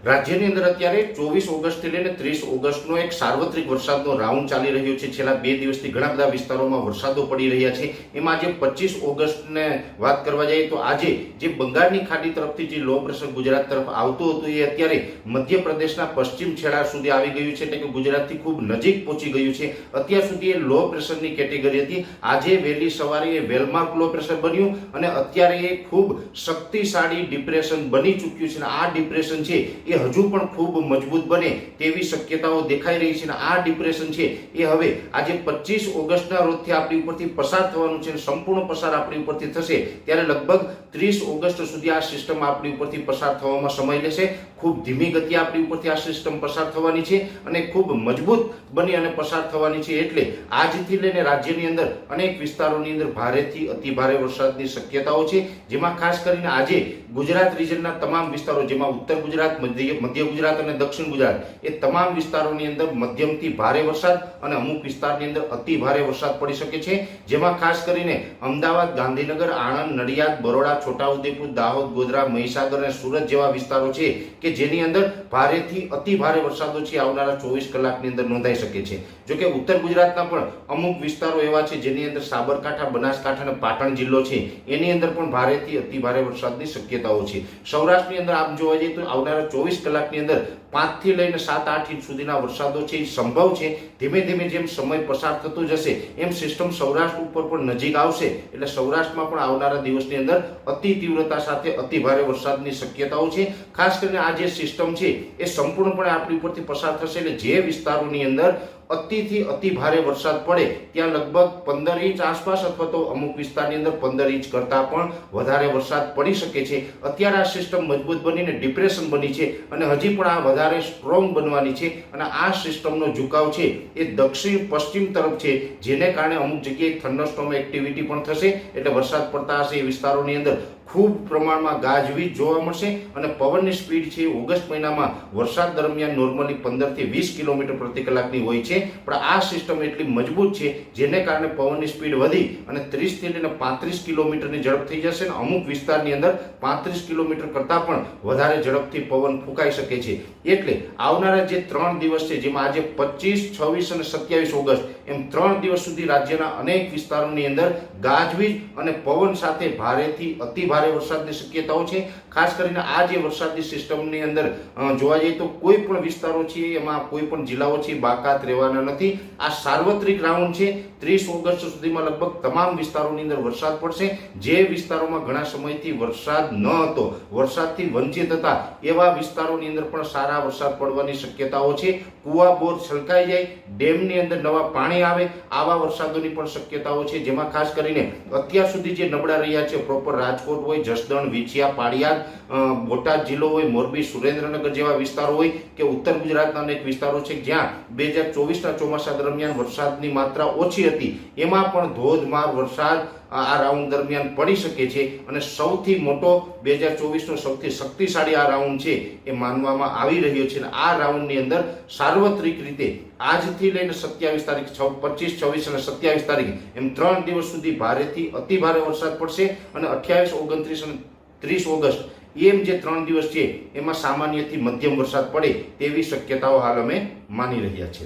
રાજ્યની અંદર અત્યારે 24 ઓગસ્ટથી લઈને 30 ઓગસ્ટનો એક સાર્વત્રિક વરસાદનો રાઉન્ડ ચાલી રહ્યો છે। છેલ્લા 2 દિવસથી ઘણા બધા વિસ્તારોમાં વરસાદો પડી રહ્યા છે। એમાં આજે 25 ઓગસ્ટને વાત કરવા જઈએ તો આજે જે બંગાળની ખાડી તરફથી જે લો પ્રેશર ગુજરાત તરફ આવતું હતું એ અત્યારે મધ્યપ્રદેશના પશ્ચિમ છેડા સુધી આવી ગયું છે, એટલે કે ગુજરાતથી ખૂબ નજીક પહોંચી ગયું છે। અત્યાર સુધી એ લો પ્રેશરની કેટેગરી હતી। આજે વહેલી સવારે એ વેલમાર્ક લો પ્રેશર બન્યું અને અત્યારે એ ખૂબ શક્તિશાળી ડિપ્રેશન બની ચૂક્યું છે। અને આ ડિપ્રેશન છે એ હજુ પણ ખૂબ મજબૂત બને તેવી શક્યતાઓ દેખાઈ રહી છે। અને આ ડિપ્રેશન છે એ હવે આજે 25 ઓગસ્ટના રોજથી આપણી ઉપરથી પસાર થવાનું છે। સંપૂર્ણ પસાર આપણી ઉપરથી થશે ત્યારે લગભગ 30 ઓગસ્ટ સુધી આ સિસ્ટમ આપણી ઉપરથી પસાર થવામાં સમય લેશે। ખૂબ ધીમી ગતિ આપણી ઉપરથી આ સિસ્ટમ પસાર થવાની છે અને ખૂબ મજબૂત બની અને પસાર થવાની છે। એટલે આજથી લઈને રાજ્યની અંદર અનેક વિસ્તારોની અંદર ભારેથી અતિ ભારે વરસાદની શક્યતાઓ છે, જેમાં ખાસ કરીને આજે ગુજરાત રિજનના તમામ વિસ્તારો, જેમાં ઉત્તર ગુજરાત, મધ્ય ગુજરાત અને દક્ષિણ ગુજરાત એ તમામ વિસ્તારોની અંદર મધ્યમથી ભારે વરસાદ અને અમુક વિસ્તારની અંદર અતિ ભારે વરસાદ પડી શકે છે। જેમાં ખાસ કરીને અમદાવાદ, ગાંધીનગર, આણંદ, નડિયાદ, બરોડા, છોટાઉદેપુર, દાહોદ, ગોધરા, મહીસાગર અને સુરત જેવા વિસ્તારો છે કે જેની અંદર ભારેથી અતિ ભારે વરસાદો છે આવનારા 24 કલાકની અંદર નોંધાઈ શકે છે। જો કે ઉત્તર ગુજરાતના પણ અમુક વિસ્તારો એવા છે જેની અંદર સાબરકાંઠા, બનાસકાંઠા અને પાટણ જિલ્લો છે એની અંદર પણ ભારેથી અતિ ભારે વરસાદની શક્યતાઓ છે। સૌરાષ્ટ્રની અંદર આમ જોવા જઈએ તો આવનારા 24 કલાકની અંદર 5 થી લઈને 7-8 ઇંચ સુધીના વરસાદો છે એ સંભવ છે। ધીમે ધીમે જેમ સમય પસાર થતો જશે એમ સિસ્ટમ સૌરાષ્ટ્ર ઉપર પણ નજીક આવશે, એટલે સૌરાષ્ટ્રમાં પણ આવનારા દિવસની અંદર અતિ તીવ્રતા સાથે અતિ ભારે વરસાદની શક્યતાઓ છે। ખાસ કરીને આ જે સિસ્ટમ છે એ સંપૂર્ણપણે આપણી ઉપરથી પસાર થશે, એટલે જે વિસ્તારોની અંદર અતિથી અતિ ભારે વરસાદ પડે ત્યાં લગભગ 15 ઇંચ આસપાસ અથવા તો અમુક વિસ્તારની અંદર 15 ઇંચ કરતાં પણ વધારે વરસાદ પડી શકે છે। અત્યારે આ સિસ્ટમ મજબૂત બનીને ડિપ્રેશન બની છે અને હજી પણ આ વધારે સ્ટ્રોંગ બનવાની છે। અને આ સિસ્ટમનો ઝુકાવ છે એ દક્ષિણ પશ્ચિમ તરફ છે, જેને કારણે અમુક જગ્યાએ થંડરસ્ટોર્મ એક્ટિવિટી પણ થશે, એટલે વરસાદ પડતા હશે એ વિસ્તારોની અંદર ખૂબ પ્રમાણમાં ગાજવીજ જોવા મળશે અને પવનની સ્પીડ છે ઓગસ્ટ મહિનામાં વરસાદ દરમિયાન નોર્મલી 15 થી 20 કિલોમીટર પ્રતિ કલાકની હોય છે, પણ આ સિસ્ટમ એટલી મજબૂત છે જેને કારણે પવનની સ્પીડ વધી અને 30 થી લઈને 35 કિલોમીટરની ઝડપ થઈ જશે અને અમુક વિસ્તારની અંદર 35 કિલોમીટર કરતાં પણ વધારે ઝડપથી પવન ફૂંકાઈ શકે છે। એટલે આવનારા જે 3 દિવસ છે, જેમાં આજે 25, 26 અને 27 ઓગસ્ટ એમ 3 દિવસ સુધી રાજ્યના અનેક વિસ્તારોની અંદર ગાજવીજ અને પવન સાથે ભારેથી અતિ ભારે વરસાદની શક્યતાઓ છે। ખાસ કરીને આ જે વરસાદની સિસ્ટમની અંદર જોવા જઈએ તો કોઈ પણ વિસ્તારો છે એમાં કોઈ પણ જિલ્લાઓ છે બાકાત રહેવાના નથી। આ સાર્વત્રિક રાઉન્ડ છે। 30 ઓગસ્ટ સુધીમાં લગભગ તમામ વિસ્તારોની અંદર વરસાદ પડશે। જે વિસ્તારોમાં ઘણા સમયથી વરસાદ ન હતો, વરસાદથી વંચિત હતા, એવા વિસ્તારોની અંદર પણ સારા વરસાદ પડવાની શક્યતાઓ છે। કુવા બોર છલકાઈ જાય, ડેમની અંદર નવા પાણી આવે, આવા વરસાદોની પણ શક્યતાઓ છે। જેમાં ખાસ કરીને અત્યાર સુધી જે નબળા રહ્યા છે પ્રોપર રાજકોટ હોય, જસદણ, વિછિયા, પાળિયાદ, બોટાદ જિલ્લો હોય, મોરબી, સુરેન્દ્રનગર જેવા વિસ્તારો હોય કે ઉત્તર ગુજરાતના અનેક વિસ્તારો છે જ્યાં 2024ના ચોમાસા દરમિયાન વરસાદની માત્રા ઓછી હતી, એમાં પણ ધોધમાર વરસાદ આ રાઉન્ડ દરમિયાન પડી શકે છે। અને સૌથી મોટો 2024નો સૌથી શક્તિશાળી આ રાઉન્ડ છે એ માનવામાં આવી રહ્યો છે। અને આ રાઉન્ડની અંદર સાર્વત્રિક રીતે આજથી લઈને 27 તારીખ, 25, 26 અને 27 તારીખ એમ 3 દિવસ સુધી ભારેથી અતિ ભારે વરસાદ પડશે અને 28, 29 અને 30 ઓગસ્ટ એમ જે 3 દિવસ છે એમાં સામાન્યથી મધ્યમ વરસાદ પડે તેવી શક્યતાઓ હાલ અમે માની રહ્યા છીએ।